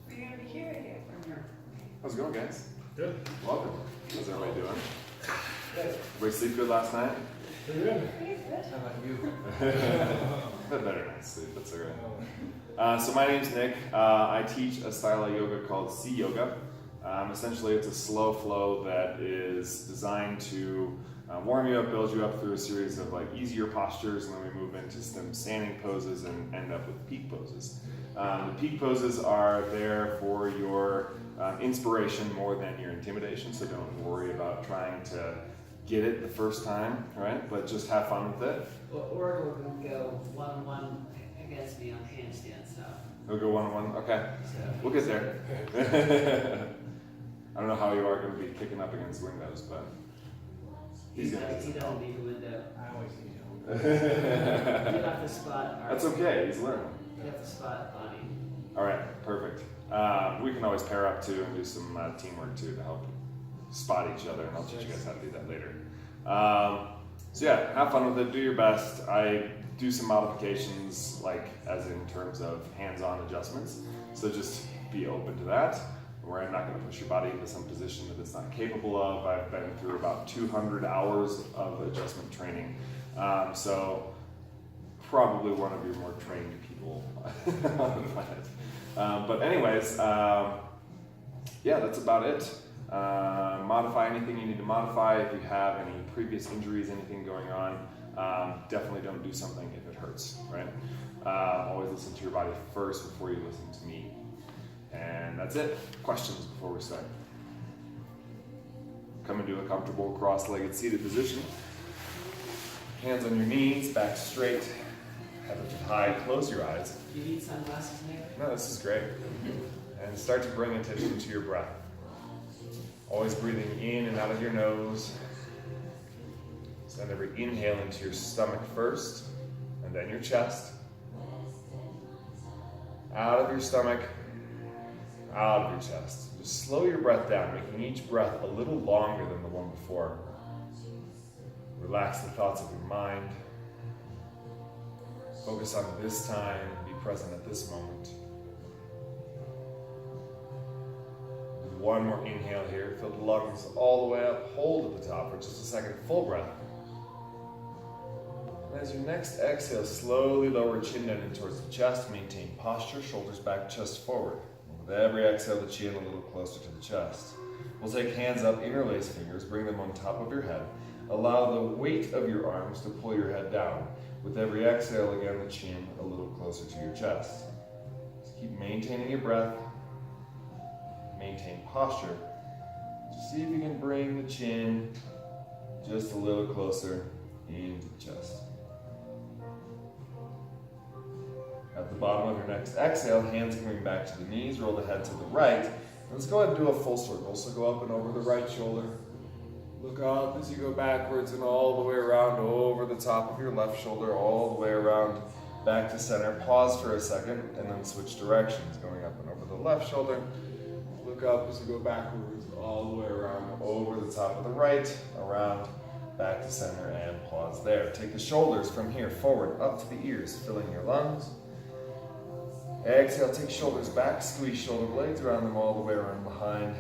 You're going to be here again from here. How's it going, guys? Good. Welcome. How's everybody doing? Good. Everybody sleep good last night? Pretty good. Pretty good. How about you? Had better night's sleep, that's alright. So my name's Nick. I teach a style of yoga called C Yoga. Essentially, it's a slow flow that is designed to warm you up, build you up through a series of like easier postures, and then we move into some standing poses and end up with peak poses. The peak poses are there for your inspiration more than your intimidation, so don't worry about trying to get it the first time, right? But just have fun with it. Or we're going to go one-on-one against me on handstand, so. We'll go one-on-one, okay. We'll get there. I don't know how you are going to be picking up against windows, but He gonna doesn't need a window. I always need help. You have to spot. That's okay, he's learning. You have to spot Bonnie. All right, perfect. We can always pair up too and do some teamwork too to help spot each other, and I'll teach you guys how to do that later. So yeah, have fun with it, do your best. I do some modifications, like as in terms of hands-on adjustments, so just be open to that, where I'm not going to push your body into some position that it's not capable of. I've been through about 200 hours of adjustment training, so probably one of your more trained people on the planet. But anyways, yeah, that's about it. Modify anything you need to modify. If you have any previous injuries, anything going on, definitely don't do something if it hurts, right? Always listen to your body first before you listen to me. And that's it. Questions before we start? Come into a comfortable cross-legged seated position. Hands on your knees, back straight, head lifted high, close your eyes. Do you need sunglasses, Nick? No, this is great. And start to bring attention to your breath. Always breathing in and out of your nose. Send every inhale into your stomach first, and then your chest. Out of your stomach, out of your chest. Just slow your breath down, making each breath a little longer than the one before. Relax the thoughts of your mind. Focus on this time, be present at this moment. One more inhale here, fill the lungs all the way up, hold at the top for just a second, full breath. And as your next exhale, slowly lower chin down in towards the chest, maintain posture, shoulders back, chest forward. With every exhale, the chin a little closer to the chest. We'll take hands up, interlace fingers, bring them on top of your head. Allow the weight of your arms to pull your head down. With every exhale, again, the chin a little closer to your chest. Just keep maintaining your breath. Maintain posture. Just see if you can bring the chin just a little closer into the chest. At the bottom of your next exhale, hands coming back to the knees, roll the head to the right. Let's go ahead and do a full circle. So go up and over the right shoulder. Look up as you go backwards and all the way around over the top of your left shoulder, all the way around back to center. Pause for a second and then switch directions, going up and over the left shoulder. Look up as you go backwards, all the way around, over the top of the right, around, back to center, and pause there. Take the shoulders from here forward, up to the ears, filling your lungs. Exhale, take shoulders back, squeeze shoulder blades, around them all the way around behind,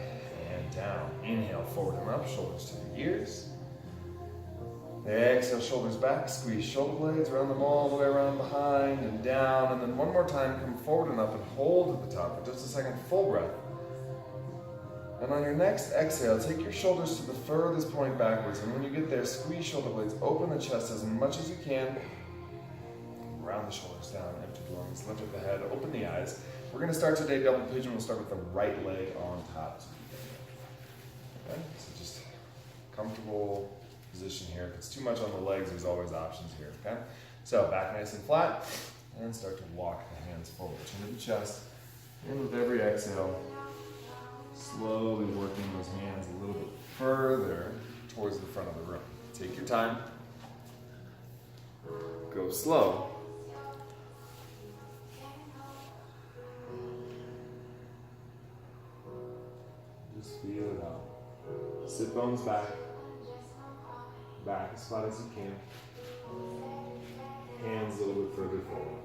and down. Inhale, forward and up, shoulders to the ears. Exhale, shoulders back, squeeze shoulder blades, around them all the way around behind, and down. And then one more time, come forward and up and hold at the top for just a second, full breath. And on your next exhale, take your shoulders to the furthest point backwards, and when you get there, squeeze shoulder blades, open the chest as much as you can. Round the shoulders down, empty the lungs, lift up the head, open the eyes. We're going to start today double pigeon. We'll start with the right leg on top. Okay, so just comfortable position here. If it's too much on the legs, there's always options here, okay? So back nice and flat, and start to walk the hands forward, chin to the chest, and with every exhale, slowly working those hands a little bit further towards the front of the room. Take your time. Go slow. Just feel it out. Sit bones back. Back as flat as you can. Hands a little bit further forward.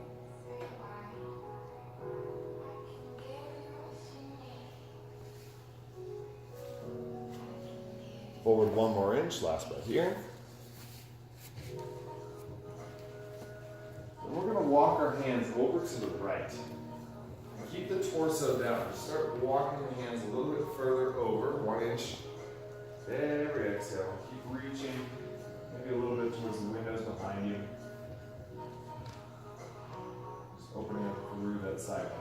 forward one more inch, last breath here. And we're gonna walk our hands over to the right. Keep the torso down. Just start walking the hands a little bit further over, 1 inch. Every exhale. Keep reaching, maybe a little bit towards the windows behind you. Just opening up through that side body.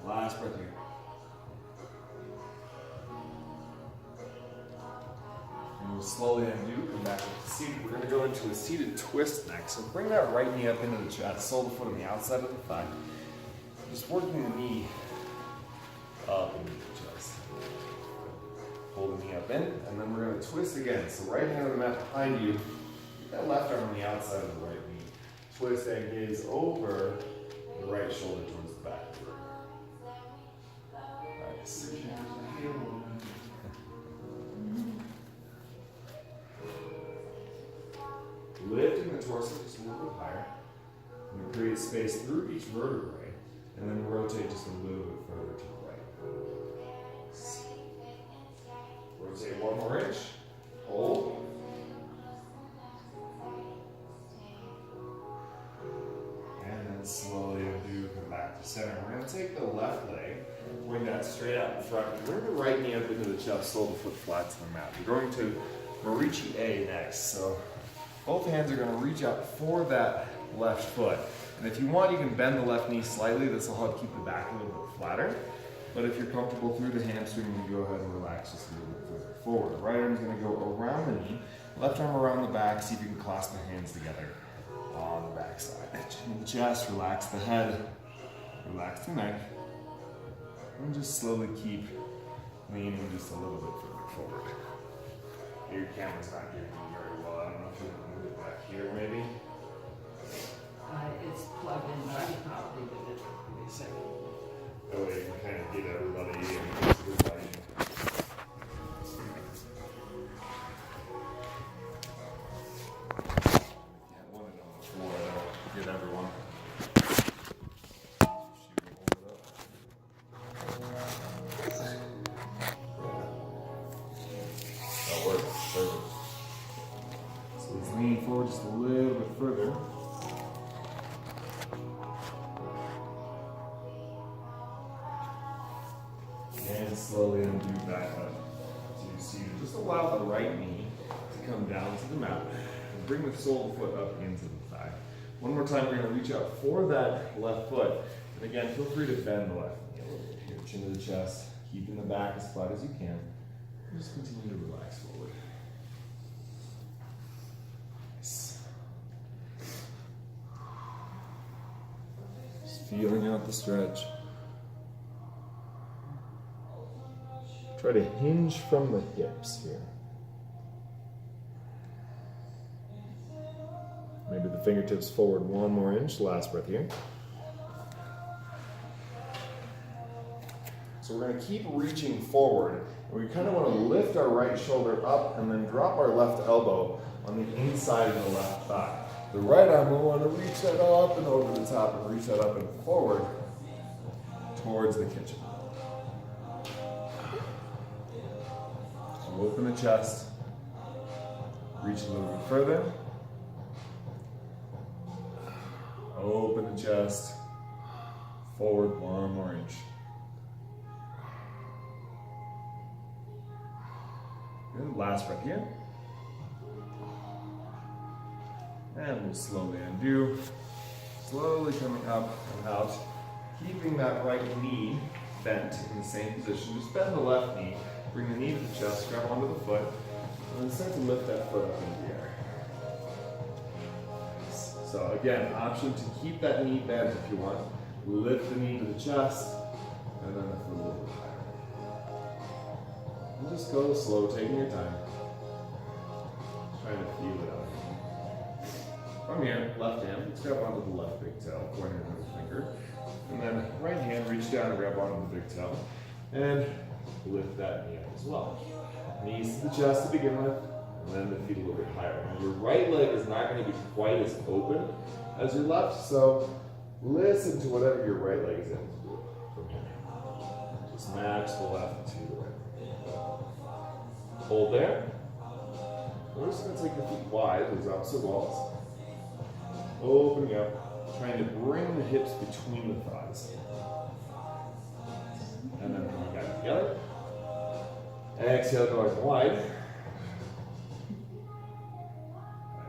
Last breath here. And we'll slowly undo, come back up to seated. We're going to go into a seated twist next. So bring that right knee up into the chest, sole the foot on the outside of the thigh. Just working the knee up into the chest. Pull the knee up in, and then we're going to twist again. So right hand on the mat behind you. Keep that left arm on the outside of the right knee. Twist and gaze over the right shoulder towards the back. Nice. Lifting the torso just a little bit higher. And we create space through each vertebrae, and then rotate just a little bit further to the right. Rotate one more inch. Hold. And then slowly undo, come back to center. We're going to take the left leg, bring that straight out in front. Bring the right knee up into the chest, sole the foot flat to the mat. We're going to Marichi A next. So both hands are going to reach out for that left foot. And if you want, you can bend the left knee slightly. This will help keep the back a little bit flatter. But if you're comfortable through the hamstring, you can go ahead and relax just a little bit further forward. Right arm is going to go around the knee, left arm around the back. See if you can clasp the hands together on the back side. Chin to the chest, relax the head, relax the neck. And just slowly keep leaning just a little bit further forward. Your camera's not giving you very well. I don't know if you want to move it back here, maybe. It's plugged in, but I can probably do it. Give me a second. That way you can kind of get everybody and get to the lighting. Yeah, one it on the floor, that'll get everyone. That works, perfect. So let's lean forward just a little bit further. And slowly undo back up to seated. Just allow the right knee to come down to the mat. And bring the sole of the foot up into the thigh. One more time, we're going to reach out for that left foot. And again, feel free to bend the left knee a little bit here. Chin to the chest, keeping the back as flat as you can. And just continue to relax forward. Nice. Just feeling out the stretch. Try to hinge from the hips here. Maybe the fingertips forward one more inch. Last breath here. So we're going to keep reaching forward. And we kind of want to lift our right shoulder up and then drop our left elbow on the inside of the left thigh. The right arm will want to reach that up and over the top and reach that up and forward towards the kitchen. Open the chest, reach a little bit further. Open the chest, forward one more inch. Good, last breath here. And we'll slowly undo, slowly coming up and out, keeping that right knee bent in the same position. Just bend the left knee. Bring the knee to the chest, grab onto the foot, and then start to lift that foot up into the air. So again, option to keep that knee bent if you want. Lift the knee to the chest, and then the foot a little bit higher. And just go slow, taking your time. Trying to feel it out. From here, left hand, let's grab onto the left big toe, pointing your middle finger. And then right hand, reach down and grab onto the big toe. And lift that knee up as well. Knees to the chest to begin with, and then the feet a little bit higher. Now your right leg is not going to be quite as open as your left, so listen to whatever your right leg is in from here. Just match the left to the right. Hold there. We're just going to take your feet wide, those opposite walls. Opening up, trying to bring the hips between the thighs. And then coming back together. Exhale, going wide.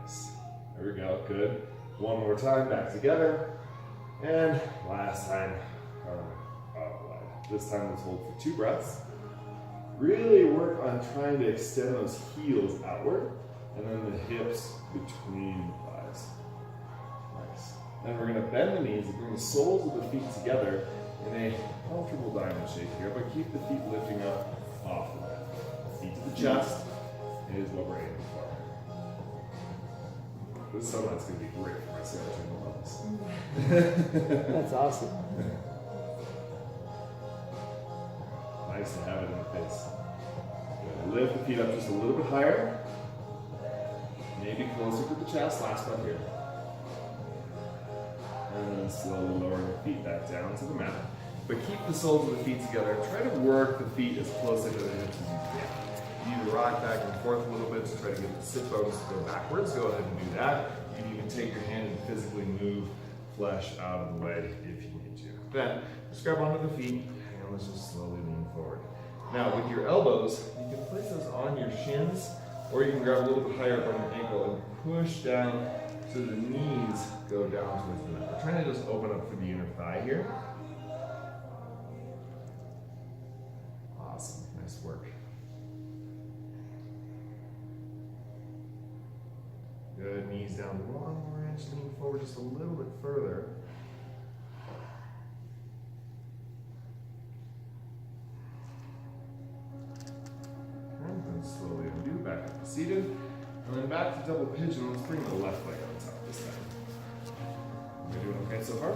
Nice. There we go, good. One more time, back together. And last time, out wide. This time let's hold for 2 breaths. Really work on trying to extend those heels outward and then the hips between the thighs. Nice. Then we're going to bend the knees and bring the soles of the feet together in a comfortable diamond shape here, but keep the feet lifting up off the mat. Feet to the chest is what we're aiming for. This sunlight's going to be great for my serotonin levels. That's awesome. Nice to have it in the face. Good. Lift the feet up just a little bit higher. Maybe closer to the chest. Last one here. And then slowly lower the feet back down to the mat. But keep the soles of the feet together. Try to work the feet as closely to the hips as you can. You need to rock back and forth a little bit to try to get the sit bones to go backwards. Go ahead and do that. You can even take your hand and physically move flesh out of the way if you need to. Then, just grab onto the feet and let's just slowly lean forward. Now, with your elbows, you can place those on your shins, or you can grab a little bit higher up on your ankle and push down so the knees go down towards the mat. We're trying to just open up for the inner thigh here. Awesome, nice work. Good, knees down 1 more inch, lean forward just a little bit further. And then slowly undo, back up to seated. And then back to double pigeon. Let's bring the left leg on top this time. We're doing okay so far?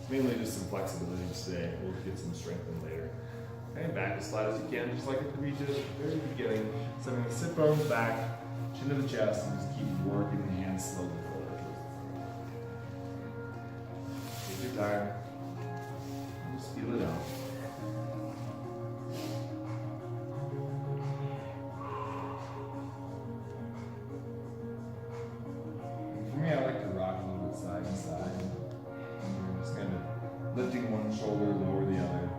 Mainly just some flexibility today. We'll get some strength in later. Okay, back as flat as you can, just like at the very beginning. Sending the sit bones back, chin to the chest, and just keep working the hands slowly forward towards the front. Take your time. Just feel it out. For me, I like to rock a little bit side to side. Just kind of lifting one shoulder, lower the other.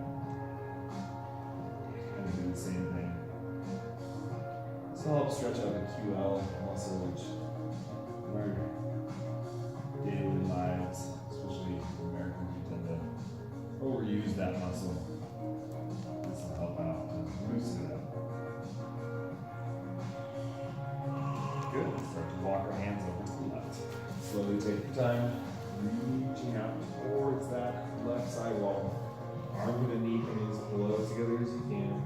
Kind of do the same thing. This will help stretch out the QL muscle, which in our daily lives, especially Americans, we tend to overuse that muscle. This will help out and loosen it up. Good. Start to walk our hands over to the left. Slowly take your time, reaching out towards that left side wall. Arm to the knee, and as close together as you can.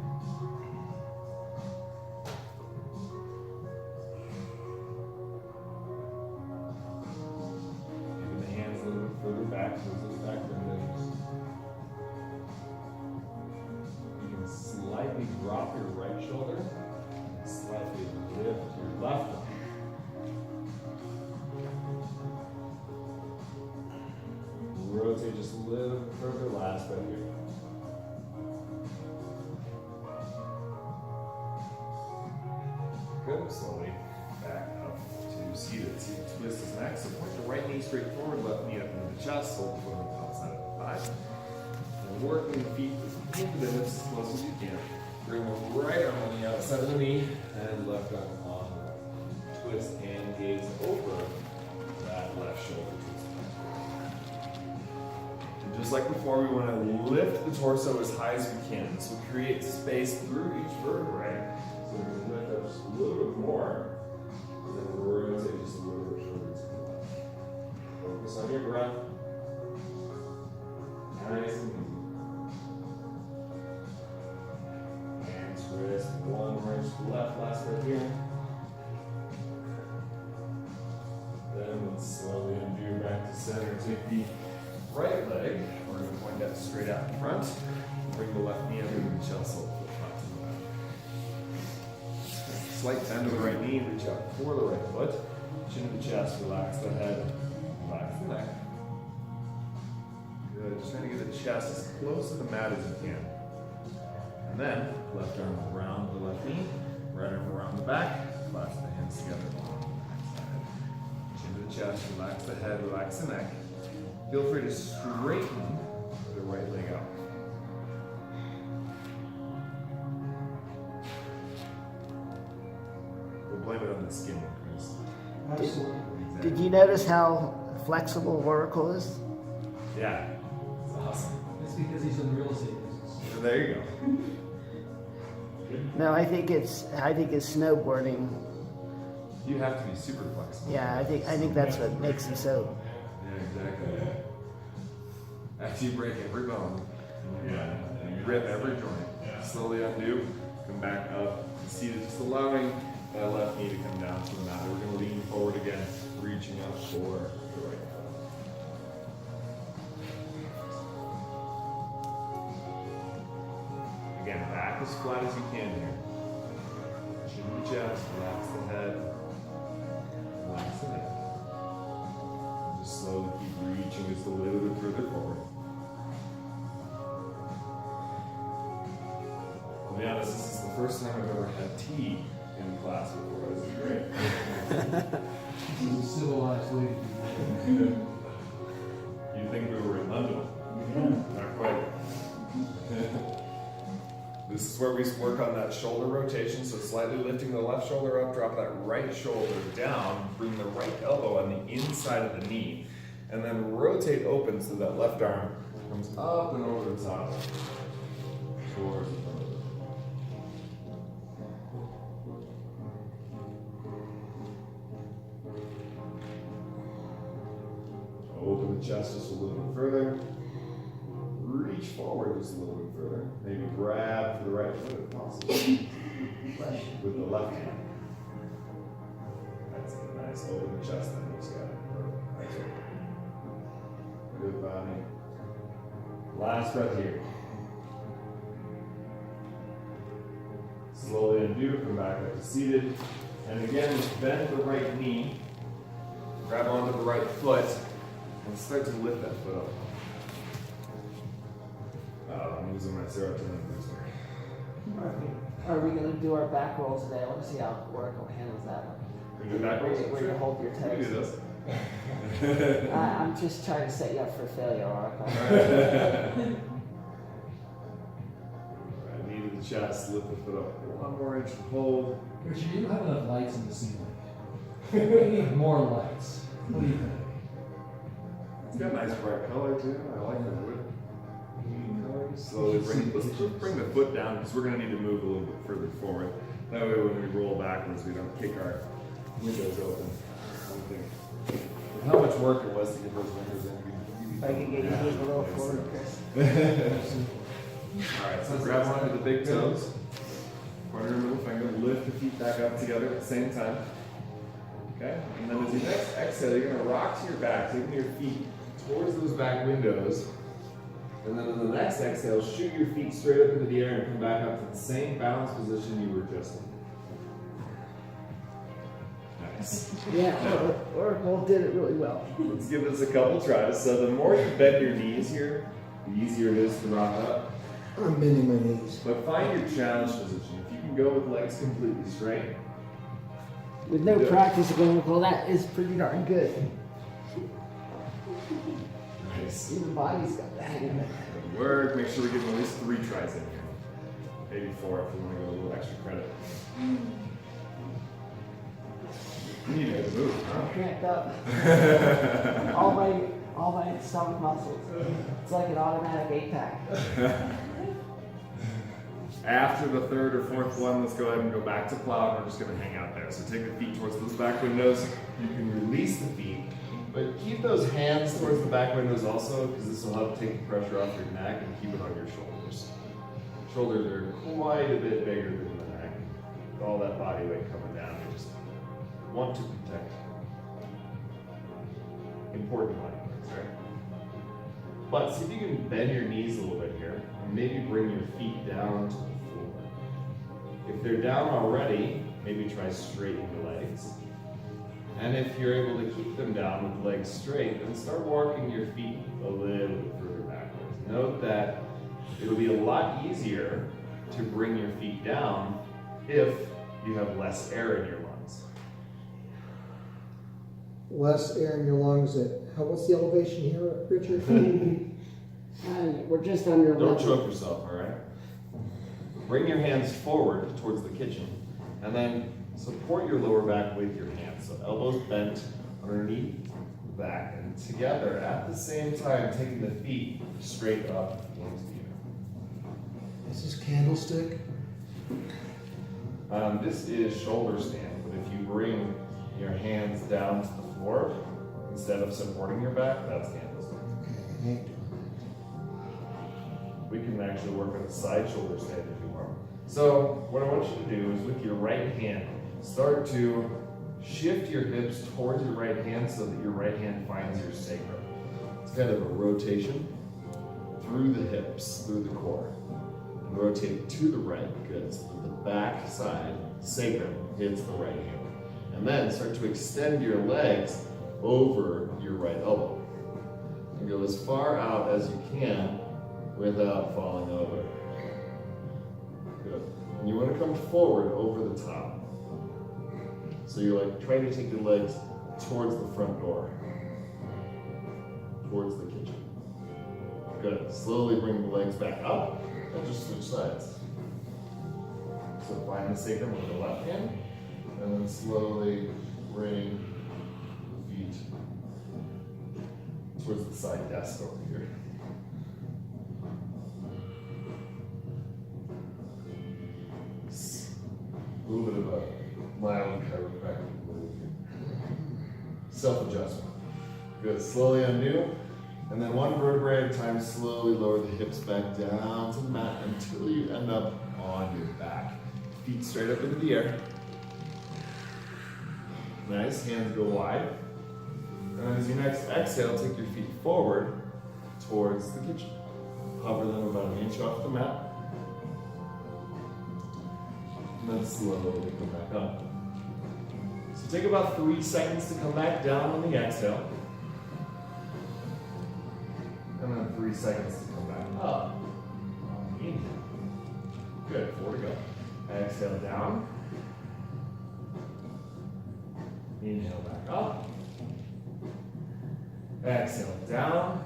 Giving the hands a little bit further back towards those back windows. You can slightly drop your right shoulder and slightly lift your left one. Rotate just a little bit further, last right here. Good, slowly back up to seated. Seated twist is next. So point the right knee straight forward, left knee up into the chest, hold the foot on the outside of the thigh. And working the feet into the hips as close as you can. Bring the right arm on the outside of the knee and left arm on the right. Twist and gaze over that left shoulder. Just like before, we want to lift the torso as high as we can. This will create space through each vertebrae. So we're going to lift up just a little bit more. And then rotate just a little bit further to the left. Focus on your breath. Nice and easy. Hands, wrist, 1 more inch to the left, last right here. Then let's slowly undo back to center. Take the right leg, we're going to point that straight out in front. Bring the left knee under the chest, hold the front to the left. Slight bend of the right knee, reach out for the right foot. Chin to the chest, relax the head, relax the neck. Good, just trying to get the chest as close to the mat as you can. And then, left arm around the left knee, right arm around the back, clasp the hands together. Chin to the chest, relax the head, relax the neck. Feel free to straighten the right leg out. We'll blame it on the skin, Chris. Absolutely. Did you notice how flexible Oracle is? Yeah, it's awesome. It's because he's in the real estate business. So there you go. No, I think it's snowboarding. You have to be super flexible. Yeah, I think that's what makes him so. Yeah, exactly. After you break every bone, yeah, you rip every joint, slowly undo, come back up, seated, just allowing that left knee to come down to the mat. We're going to lean forward again, reaching up for the right foot. Again, back as flat as you can here. Chin to the chest, relax the head, relax the neck. Just slowly keep reaching just a little bit further forward. I'll be honest, this is the first time I've ever had tea in class before. This is great. He's a civilized lady. You'd think we were in London. Not quite. This is where we work on that shoulder rotation, so slightly lifting the left shoulder up, drop that right shoulder down, bring the right elbow on the inside of the knee, and then rotate open so that left arm comes up and over the top towards the front. Open the chest just a little bit further. Reach forward just a little bit further. Maybe grab for the right foot if possible. With the left hand. That's it. Nice. Open the chest then. Just got it. That's it. Good body. Last breath here. Slowly undo. Come back up to seated. And again, just bend the right knee. Grab onto the right foot. And start to lift that foot up. I'm losing my serotonin booster. Are we going to do our back rolls today? I want to see how Oracle handles that one. We do back rolls? Where you hold your We can do toes. this. I'm just trying to set you up for failure, Oracle. Right, knee to the chest, lift the foot up 1 more inch and hold. Richard, you don't have enough lights in the ceiling. We need more lights. What do you think? It's got a nice bright color too. I like the wood. Slowly let's bring the foot down because we're going to need to move a little bit further forward. That way when we roll backwards we don't kick our windows open. How much work it was to get those windows in. If I can get you to move a little forward, Chris. Alright, so grab onto the big toes. Corner your middle finger, lift the feet back up together at the same time. Okay? And then as you next exhale, you're going to rock to your back, taking your feet towards those back windows. And then in the next exhale, shoot your feet straight up into the air and come back up to the same balanced position you were just in. Nice. Yeah, Oracle did it really well. Let's give this a couple tries. So the more you bend your knees here, the easier it is to rock up. I'm bending my knees. But find your challenge position. If you can go with legs completely straight. With no Yeah. practice of Oracle, that is pretty darn good. Nice. Even body's got the hang of it. Good work. Make sure we give them at least 3 tries in here. Maybe 4 if we want to go a little extra credit. You need a good move, huh? I'm cramped up. all my stomach muscles. It's like an automatic 8-pack. After the 3rd or 4th one, let's go ahead and go back to plow. We're just going to hang out there. So take the feet towards those back windows. You can release the feet, but keep those hands towards the back windows also, because this will help take the pressure off your neck and keep it on your shoulders. Shoulders are quite a bit bigger than the neck. With all that body weight coming down, you just want to protect important body parts, right? But see if you can bend your knees a little bit here, and maybe bring your feet down to the floor. If they're down already, maybe try straightening the legs. And if you're able to keep them down with legs straight, then start walking your feet a little bit further backwards. Note that it'll be a lot easier to bring your feet down if you have less air in your lungs. Less air in your lungs. What's the elevation here, Richard? We're just under Don't level. choke yourself, all right? Bring your hands forward towards the kitchen, and then support your lower back with your hands. So elbows bent underneath the back, and together at the same time, taking the feet straight up into the air. Is this candlestick? This is shoulder stand, but if you bring your hands down to the floor instead of supporting your back, that's candlestick. Okay. We can actually work on a side shoulder stand if you want. So what I want you to do is with your right hand, start to shift your hips towards your right hand so that your right hand finds your sacrum. It's kind of a rotation through the hips, through the core. And rotate to the right, good. So that the back side sacrum hits the right hand. And then start to extend your legs over your right elbow. And go as far out as you can without falling over. Good. And you want to come forward over the top. So you're like trying to take your legs towards the front door, towards the kitchen. Good. Slowly bring the legs back up and just switch sides. So find the sacrum with the left hand, and then slowly bring the feet towards the side desk over here. A little bit of a mild chiropractic move here. Self-adjustment. Good. Slowly undo. And then one vertebrae at a time, slowly lower the hips back down to the mat until you end up on your back. Feet straight up into the air. Nice. Hands go wide. And then as you next exhale, take your feet forward towards the kitchen. Hover them about an inch off the mat. And then slowly come back up. So take about 3 seconds to come back down on the exhale. And then 3 seconds to come back up. Inhale. Good, 4 to go. Exhale down. Inhale back up. Exhale down.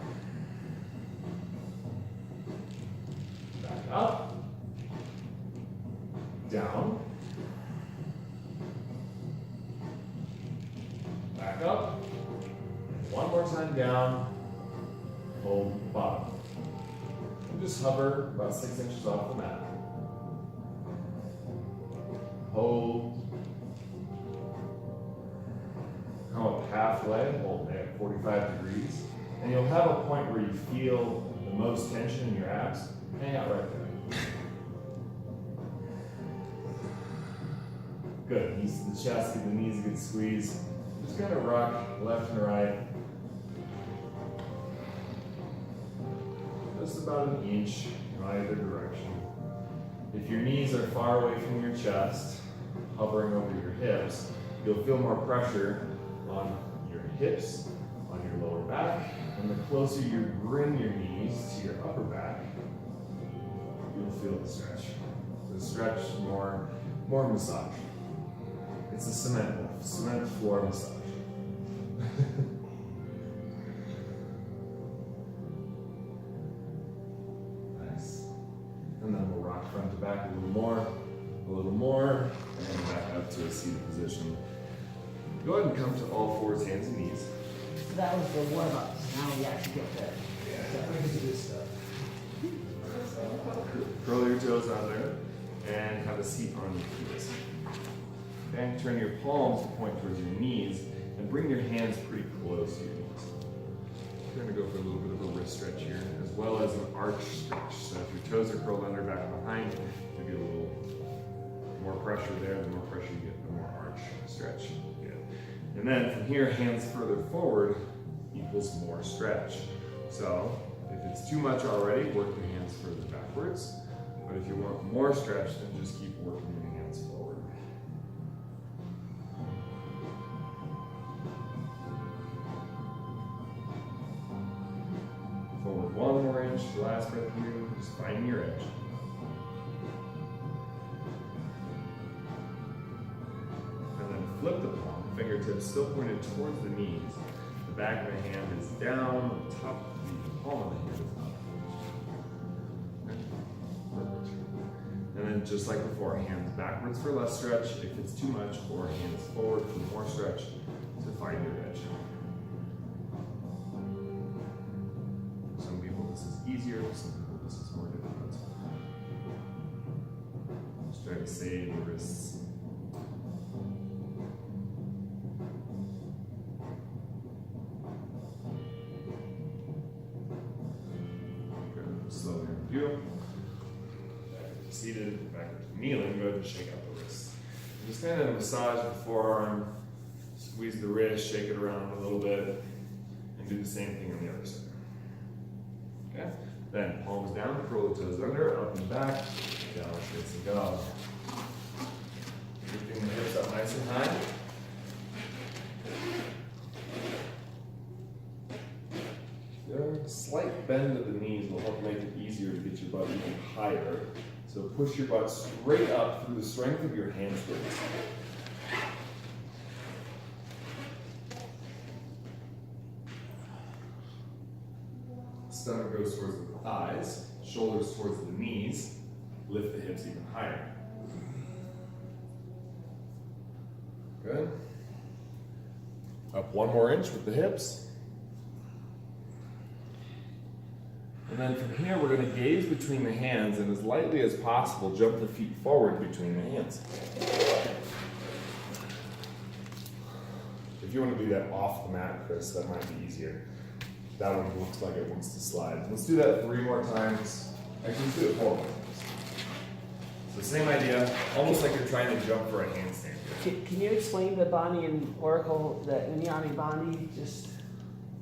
Back up. Down. Back up. One more time down. Hold bottom. And just hover about 6 inches off the mat. Hold. Come up halfway, hold at 45 degrees. And you'll have a point where you feel the most tension in your abs. Hang out right there. Good. Knees to the chest, give the knees a good squeeze. Just gonna rock left and right. Just about an inch in either direction. If your knees are far away from your chest, hovering over your hips, you'll feel more pressure on your hips, on your lower back, and the closer you bring your knees to your upper back, you'll feel the stretch. The stretch, more massage. It's a cement floor massage. Nice. And then we'll rock front to back a little more, and back up to a seated position. Go ahead and come to all fours, hands and knees. So that was the warm-up. Now we actually get the. Good stuff. Curl your toes under and have a seat on your heels. Okay, turn your palms to point towards your knees and bring your hands pretty close to your knees. We're going to go for a little bit of a wrist stretch here, as well as an arch stretch. So if your toes are curled under back behind, maybe a little more pressure there. The more pressure you get, the more arch stretch you get. And then from here, hands further forward equals more stretch. So if it's too much already, work your hands further backwards. But if you want more stretch, then just keep working your hands forward. the last breath here, just finding your edge. And then flip the palm, fingertips still pointed towards the knees. The back of the hand is down, the top of the palm of the hand is up. Perfect. And then just like before, hands backwards for less stretch if it's too much, or hands forward for more stretch to find your edge. For some people this is easier, for some people this is more difficult. Just try to save the wrists. Good. Slowly review. Seated, back to kneeling, go ahead and shake out the wrists. And just kind of massage the forearm, squeeze the wrist, shake it around a little bit, and do the same thing on the other side. Okay? Then palms down, curl the toes under, up and back, down, facing dog. Lifting the hips up nice and high. Good. Slight bend of the knees will help make it easier to get your butt even higher. So push your butt straight up through the strength of your hamstrings. Stomach goes towards the thighs, shoulders towards the knees. Lift the hips even higher. Good. Up 1 more inch with the hips. And then from here, we're going to gaze between the hands and as lightly as possible, jump the feet forward between the hands. If you want to do that off the mat, Chris, that might be easier. That one looks like it wants to slide. Let's do that 3 more times. Actually, let's do it 4 more times. So same idea, almost like you're trying to jump for a handstand. Can you explain the Bani and Oracle, the Unyani Bani, just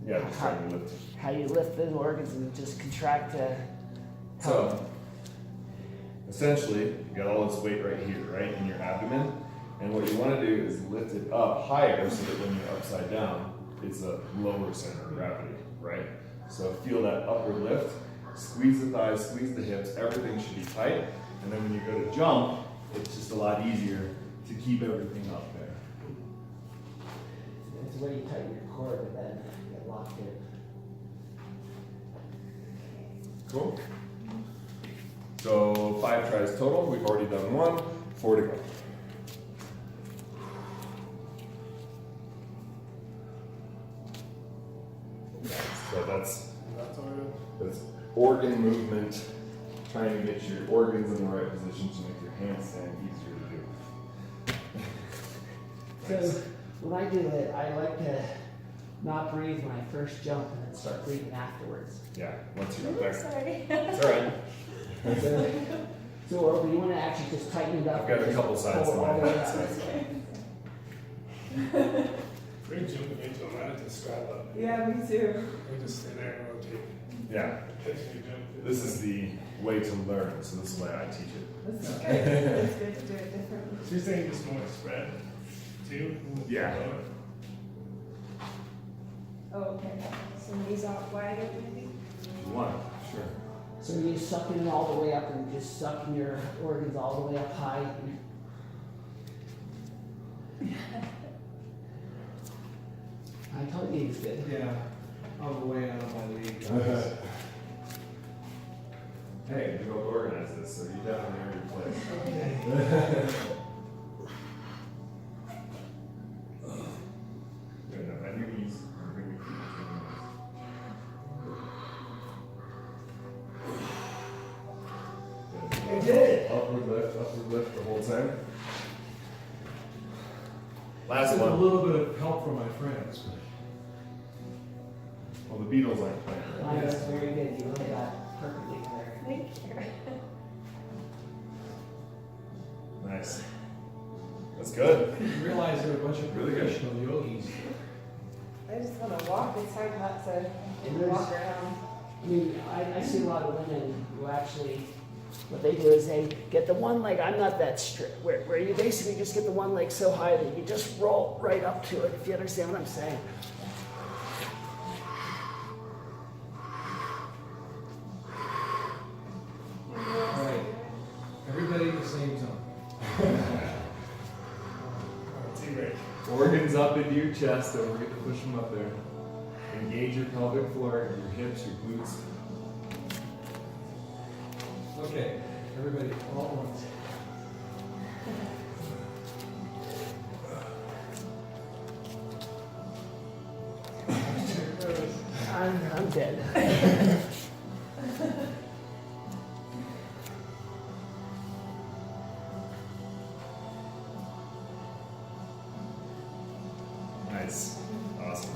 Yeah, just trying to lift. how you lift the organs and just contract to help? So, essentially, you got all this weight right here, right, in your abdomen. And what you want to do is lift it up higher so that when you're upside down, it's a lower center of gravity, right? So feel that upward lift, squeeze the thighs, squeeze the hips, everything should be tight. And then when you go to jump, it's just a lot easier to keep everything up there. It's where you tighten your core, but then you get locked in. Cool? So 5 tries total, we've already done 1, 4 to go. So that's organ movement, trying to get your organs in the right position to make your handstand easier to do. So when I do it, I like to not breathe when I first jump and then start breathing afterwards. Yeah, once you're up there. Sorry. It's alright. So or you want to actually just tighten it up. I've got a and couple just sides pull to it all my the way back up. side. We're jumping into a ladder to skyline. Yeah, me too. We just stand there and rotate. Yeah, Catch you jump. this is the way to learn, so this is why I teach it. This is good. It's good to do it differently. So you're saying just more spread, too? Yeah. Oh, okay. So knees out wider, maybe? If you want, sure. So you suck in all the way up and just sucking your organs all the way up high. I told you he's good. Yeah, all the way out of my league. Hey, you helped organize this, so you definitely earned your place. Good, now bend your knees and bring your feet between your knees. You did it. Upward lift the whole time. Last This is a one. little bit of help from my friends. Well, the Beatles aren't playing. Oh, that's very good. You really got perfectly there. Thank you. Nice. That's good. I didn't realize there were a bunch of Really good. professional yogis. I just want to walk. It's hard not to And there's- walk around. I mean, I see a lot of women who actually, what they do is they get the one leg, I'm not that strict, where you basically just get the one leg so high that you just roll right up to it, if you understand what I'm saying. wings up into your chest. Don't forget to push them up there. Engage your pelvic floor, your hips, your glutes. Okay, everybody, all at once. I'm dead. Nice. Awesome.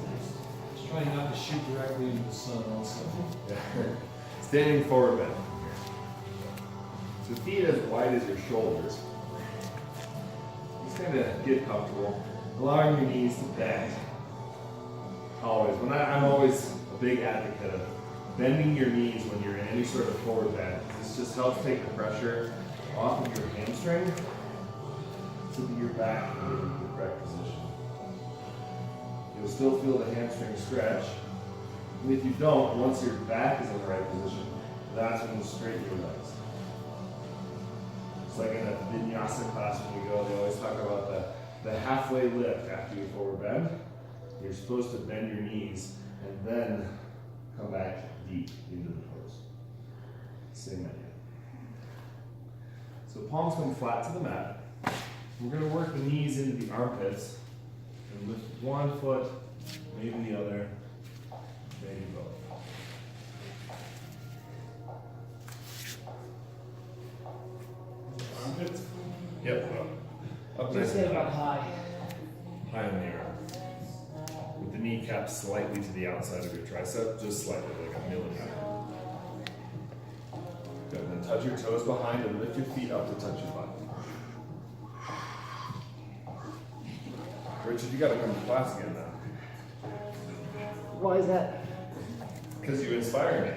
Just trying not to shoot directly into the sun also. Standing forward bend. So feet as wide as your shoulders. Just kind of get comfortable. Allowing your knees to bend. Always. I'm always a big advocate of bending your knees when you're in any sort of forward bend. This just helps take the pressure off of your hamstring so that your back can get into the correct position. You'll still feel the hamstring stretch. And if you don't, once your back is in the right position, that's when you straighten your legs. It's like in a vinyasa class when you go, they always talk about the halfway lift after you forward bend. You're supposed to bend your knees and then come back deep into the toes. Same idea. So palms come flat to the mat. We're going to work the knees into the armpits and lift one foot, maybe the other, maybe both. Armpits. Yep. Up Just nice say and about high. high. High in the air. With the kneecap slightly to the outside of your tricep, just slightly, like a millimeter. Good. And then touch your toes behind and lift your feet up to touch your butt. Richard, you gotta come to class again now. Why is that? Because you inspire me.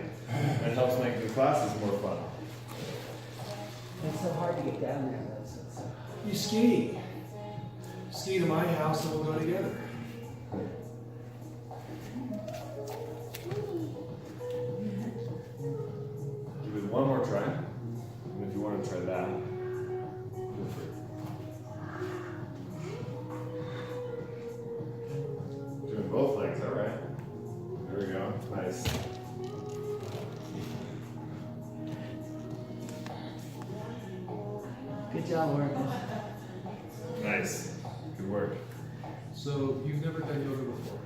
It helps make the classes more fun. It's so hard to get down there. You ski. Ski to my house and we'll go together. Give it one more try. And if you want to try that, feel free. Doing both legs, all right. There we go. Nice. Good job, Marcus. Nice. Good work. So you've never done yoga before?